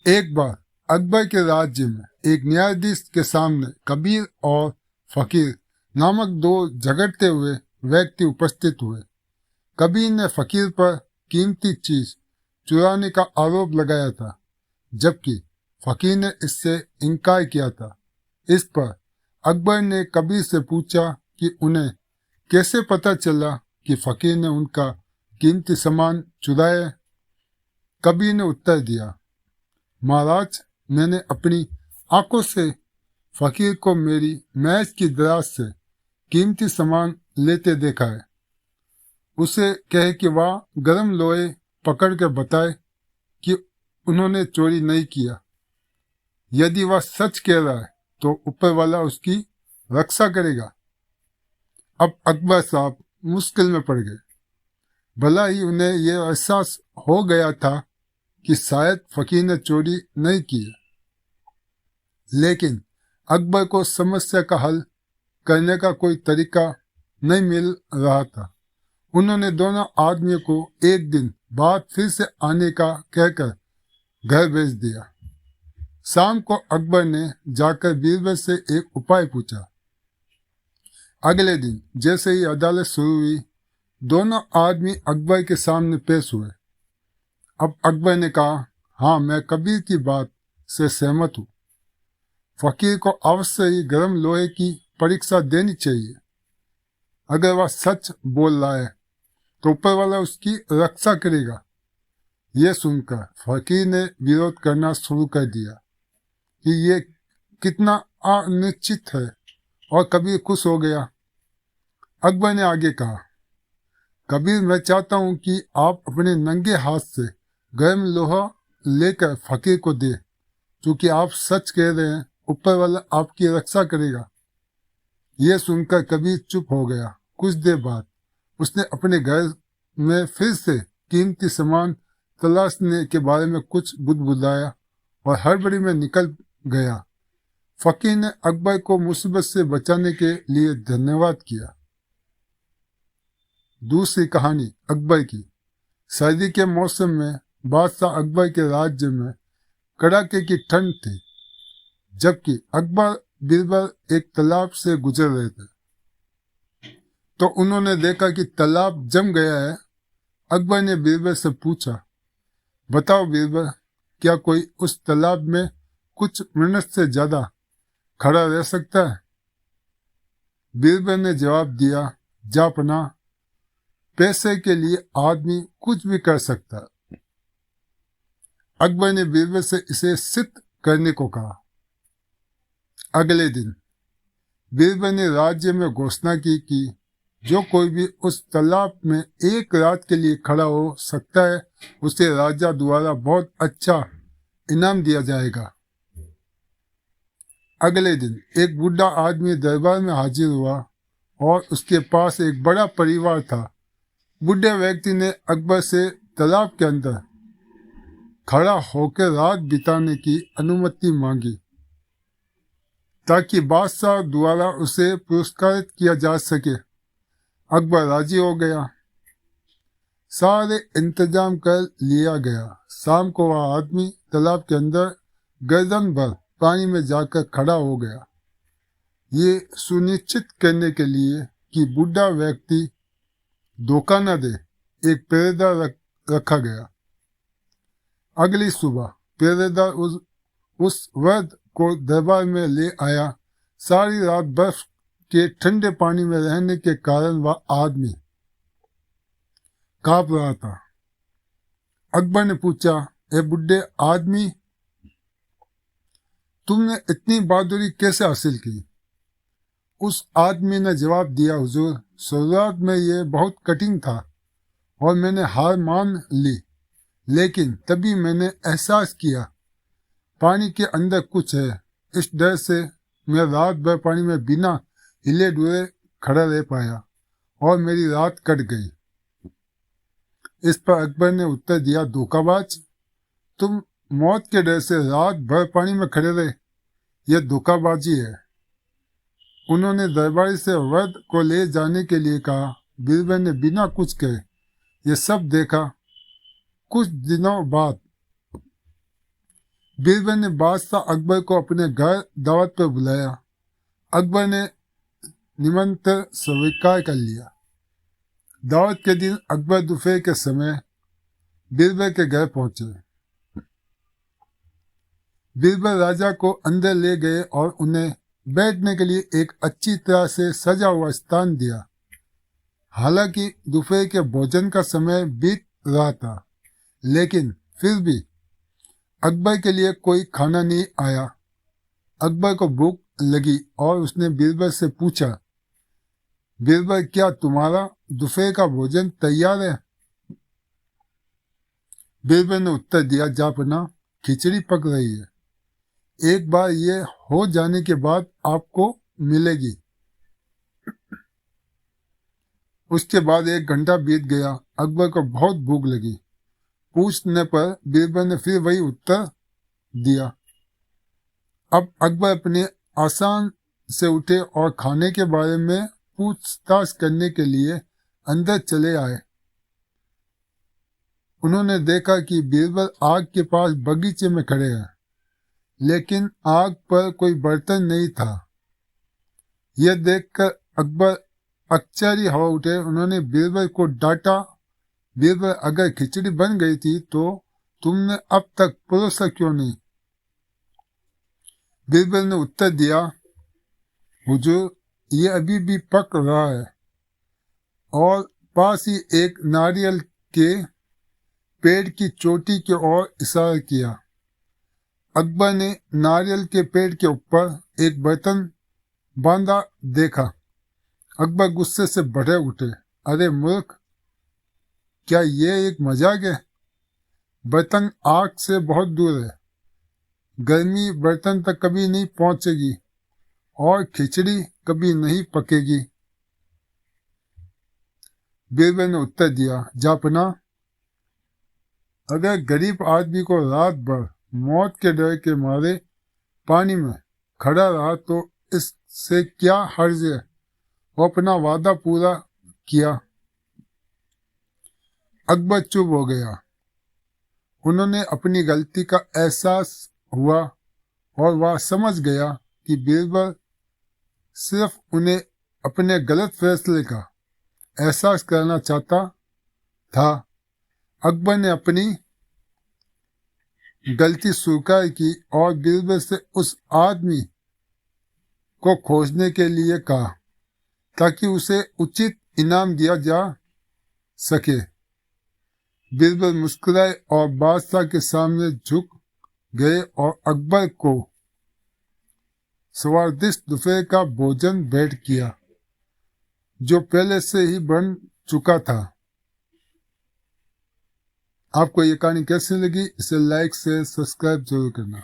एक बार अकबर के राज्य में एक न्यायाधीश के सामने कबीर और फकीर नामक दो झगड़ते हुए व्यक्ति उपस्थित हुए। कबीर ने फकीर पर कीमती चीज चुराने का आरोप लगाया था, जबकि फकीर ने इससे इनकार किया था। इस पर अकबर ने कबीर से पूछा कि उन्हें कैसे पता चला कि फकीर ने उनका कीमती सामान चुराया। कबीर ने उत्तर दिया, महाराज, मैंने अपनी आंखों से फकीर को मेरी मैच की दराज से कीमती सामान लेते देखा है। उसे कहे कि वह गर्म लोहे पकड़ कर बताए कि उन्होंने चोरी नहीं किया। यदि वह सच कह रहा है तो ऊपर वाला उसकी रक्षा करेगा। अब अकबर साहब मुश्किल में पड़ गए। भला ही उन्हें यह एहसास हो गया था कि शायद फकीर ने चोरी नहीं की है, लेकिन अकबर को समस्या का हल करने का कोई तरीका नहीं मिल रहा था। उन्होंने दोनों आदमियों को एक दिन बाद फिर से आने का कहकर घर भेज दिया। शाम को अकबर ने जाकर बीरबल से एक उपाय पूछा। अगले दिन जैसे ही अदालत शुरू हुई, दोनों आदमी अकबर के सामने पेश हुए। अब अकबर ने कहा, हाँ, मैं कबीर की बात से सहमत हूँ। फकीर को अवश्य ही गर्म लोहे की परीक्षा देनी चाहिए। अगर वह सच बोल रहा है तो ऊपर वाला उसकी रक्षा करेगा। यह सुनकर फकीर ने विरोध करना शुरू कर दिया कि ये कितना अनिश्चित है, और कबीर खुश हो गया। अकबर ने आगे कहा, कबीर, मैं चाहता हूं कि आप अपने नंगे हाथ से गर्म लोहा लेकर फकीर को दे, क्योंकि आप सच कह रहे हैं, ऊपर वाला आपकी रक्षा करेगा। यह सुनकर कबीर चुप हो गया। कुछ देर बाद उसने अपने घर में फिर से कीमती सामान तलाशने के बारे में कुछ बुदबुदाया और हड़बड़ी में निकल गया। फकीर ने अकबर को मुसीबत से बचाने के लिए धन्यवाद किया। दूसरी कहानी अकबर की। सर्दी के मौसम में बादशाह अकबर के राज्य में कड़ाके की ठंड थी, जबकि अकबर बीरबल एक तालाब से गुजर रहे थे तो उन्होंने देखा कि तालाब जम गया है। अकबर ने बीरबल से पूछा, बताओ बीरबल, क्या कोई उस तालाब में कुछ मिनट से ज्यादा खड़ा रह सकता है? बीरबल ने जवाब दिया, जापना, पैसे के लिए आदमी कुछ भी कर सकता है। अकबर ने बीरबल से इसे सिद्ध करने को कहा। अगले दिन बीरबल ने राज्य में घोषणा की कि जो कोई भी उस तालाब में एक रात के लिए खड़ा हो सकता है, उसे राजा द्वारा बहुत अच्छा इनाम दिया जाएगा। अगले दिन एक बूढ़ा आदमी दरबार में हाजिर हुआ और उसके पास एक बड़ा परिवार था। बूढ़े व्यक्ति ने अकबर से तालाब के अंदर खड़ा होकर रात बिताने की अनुमति मांगी ताकि बादशाह द्वारा उसे पुरस्कृत किया जा सके। अकबर राजी हो गया। सारे इंतजाम कर लिया गया। शाम को वह आदमी तालाब के अंदर गर्दन भर पानी में जाकर खड़ा हो गया, ये सुनिश्चित करने के लिए कि बूढ़ा व्यक्ति धोखा न दे। एक पहरेदार रखा गया। अगली सुबह पहरेदार उस वृद्ध को दरबार में ले आया। सारी रात बर्फ के ठंडे पानी में रहने के कारण वह आदमी कांप रहा था। अकबर ने पूछा, ए बूढ़े आदमी, तुमने इतनी बहादुरी कैसे हासिल की? उस आदमी ने जवाब दिया, हुजूर, शुरुआत में यह बहुत कठिन था और मैंने हार मान ली, लेकिन तभी मैंने एहसास किया पानी के अंदर कुछ है। इस डर से मैं रात भर पानी में बिना हिले डुले खड़ा रह पाया और मेरी रात कट गई। इस पर अकबर ने उत्तर दिया, धोखाबाज, तुम मौत के डर से रात भर पानी में खड़े रहे, यह धोखाबाजी है। उन्होंने दरबारी से वृद्ध को ले जाने के लिए कहा। बीरबल ने बिना कुछ कहे ये सब देखा। कुछ दिनों बाद बीरबल ने बादशाह अकबर को अपने घर दावत पर बुलाया। अकबर ने निमंत्रण स्वीकार कर लिया। दावत के दिन अकबर दोपहर के समय बीरबल के घर पहुंचे। बीरबल राजा को अंदर ले गए और उन्हें बैठने के लिए एक अच्छी तरह से सजा हुआ स्थान दिया। हालांकि दोपहर के भोजन का समय बीत रहा था, लेकिन फिर भी अकबर के लिए कोई खाना नहीं आया। अकबर को भूख लगी और उसने बीरबल से पूछा, बीरबल, क्या तुम्हारा दोपहर का भोजन तैयार है? बीरबल ने उत्तर दिया, जापना, खिचड़ी पक रही है। एक बार ये हो जाने के बाद आपको मिलेगी। उसके बाद 1 घंटा बीत गया। अकबर को बहुत भूख लगी। पूछने पर बीरबल ने फिर वही उत्तर दिया। अब अकबर अपने आसान से उठे और खाने के बारे में पूछताछ करने के लिए अंदर चले आए। उन्होंने देखा कि बीरबल आग के पास बगीचे में खड़े हैं, लेकिन आग पर कोई बर्तन नहीं था। यह देखकर अकबर आश्चर्य हो उठे। उन्होंने बीरबल को डांटा, बीरबल, अगर खिचड़ी बन गई थी तो तुमने अब तक परोसा क्यों नहीं? बीरबल ने उत्तर दिया, हुजूर, ये अभी भी पक रहा है। और पास ही एक नारियल के पेड़ की चोटी की ओर इशारा किया। अकबर ने नारियल के पेड़ के ऊपर एक बर्तन बांधा देखा। अकबर गुस्से से भड़क उठे। अरे मूर्ख, क्या ये एक मजाक है? बर्तन आग से बहुत दूर है। गर्मी बर्तन तक कभी नहीं पहुंचेगी और खिचड़ी कभी नहीं पकेगी। बीरबल ने उत्तर दिया, जापना, अगर गरीब आदमी को रात भर मौत के डर के मारे पानी में खड़ा रहा तो इससे क्या हर्ज है? वो अपना वादा पूरा किया। अकबर चुप हो गया। उन्होंने अपनी गलती का एहसास हुआ और वह समझ गया कि बीरबल सिर्फ उन्हें अपने गलत फैसले का एहसास करना चाहता था। अकबर ने अपनी गलती स्वीकार की और बीरबल से उस आदमी को खोजने के लिए कहा ताकि उसे उचित इनाम दिया जा सके। बीरबल मुस्कुराए और बादशाह के सामने झुक गए और अकबर को स्वादिष्ट दोपहर का भोजन भेंट किया, जो पहले से ही बन चुका था। आपको ये कहानी कैसी लगी? इसे लाइक, शेयर, सब्सक्राइब जरूर करना।